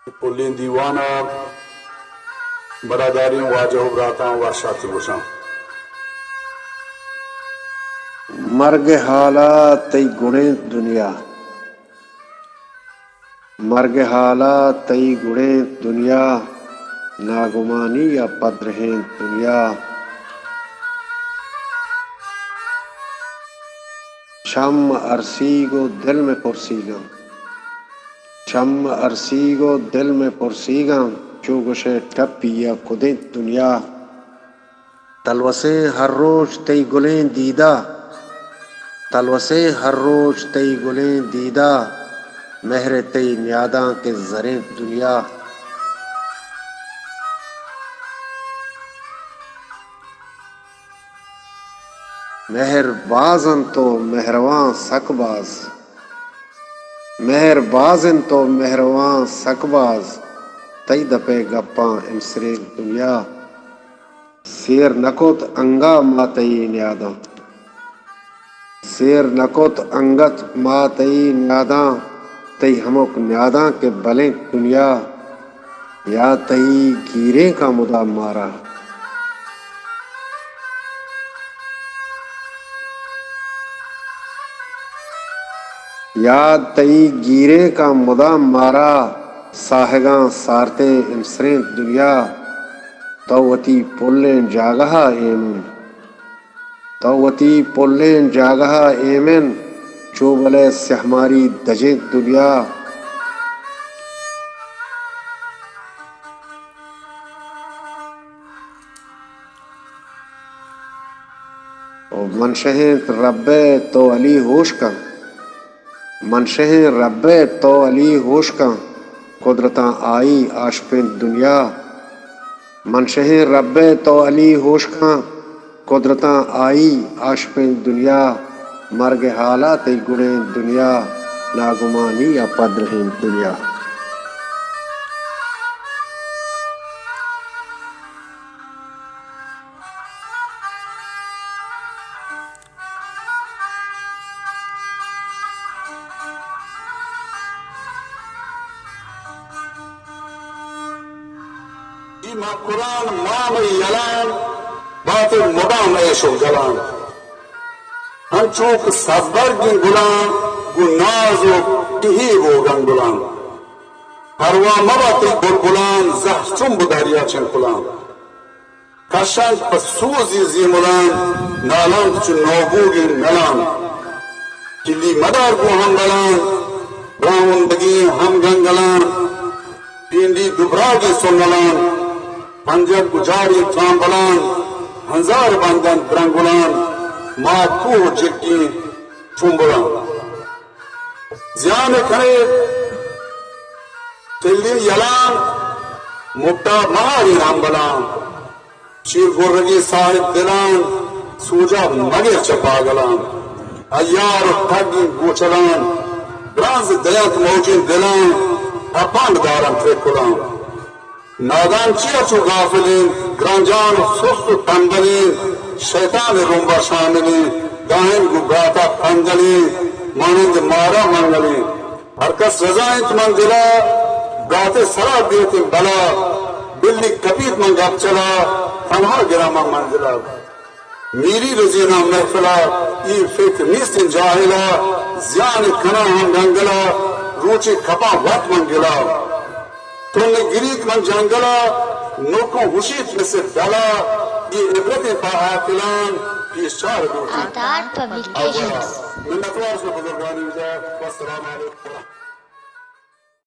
Pooling दीवाना बरादारी वाजह ब्राता वाशात वशा मर्ग हालात तई गुणे दुनिया, मर्ग हालात तई गुणे दुनिया, नागुमानी या पद्रहें दुनिया। शम अरसी गो दिल में पुरसीगा, शम अरसी गो दिल में पुरसीगा, चुगुशे टप्पी या खुदे दुनिया। तलवसे हर रोज तई गुलें दीदा, तलवसे हर रोज तई गुलें दीदा, महरे तई न्यादा के जरे दुनिया। मेहरबाजन तो मेहरवां सकबाज, मेहरबाजन तो मेहरवां सकबाज, तई दपे गप्पा इमसरे दुनिया। शेर नकोत अंगा मातई न्यादा, शेर नकोत अंगत मातई न्यादा, तई हमक न्यादा के बले दुनिया। या तई गिरे का मुदा मारा, याद तई गिरे का मुदा मारा, साहगा सारते इमसरे दुनिया। तवती पुल्लें जागहा एमन, तवती पुल्लें जागहा एमन, चोबले से हमारी दजे दुनिया। मनशहे रब्बे तो अली होश का, मनशहे रब्बे तो अली होश का, कुदरता आई आशपे दुनिया। मनशहे रब्बे तो अली होश का, कुदरता आई आशपे दुनिया। मर्ग हालात गुणे दुनिया, नागुमानी या पद्रहें दुनिया। कुरान माम यलान बात मुबाम ऐशो जलान हंचोक सबर की गुलाम गुनाजो टिही वो गंगुलाम हरवा मबाती गुलगुलान जह चुंब दरिया चंकुलाम कशंक पसूजी जीमुलान नालान चुनौबूगी नलान किली मदार को हम गलान ब्राउन दगी हम गंगलान पिंडी दुबरागी सुंगलान पंजब गुजारी त्रांबलान हजार बंदन ब्रंगुलान माकू जिक्की चुंबलान ज़ियान खरे तिल्ली यलान मुक्ता महारी रामबलान शीर गुर्रगी साहिब दिलान सूजा मगे चपागलान अयार ठगी गोचलान ब्रांज दयात मौजिन दिलान अपांग दारम फेकुलान नादान चिया चु गाफिलीन ग्रांजान सुस्त तंबलीन शैतान रुंबा शामिलीन दाहिन गुगाता पंजलीन मानिंद मारा मंगलीन हरकस रजाइत मंजिला गाते सरा देते बला बिल्ली कपीत मन गप चला तन्हा गिरामा मंजिला मीरी रजीना महफिला ई फिक्र निस्तिन जाहिला ज़ियान खना हम गंगला रूची खपा वक्त मंगिला तुमने गिरीत मन जंगला नोको हुशीत में से डाला ये इबरतें पाहाकिलान ये शार आधार पब्लिकेशंस। मिन्नतवार से बुजुर्गानी वस्सलाम अलैकुम।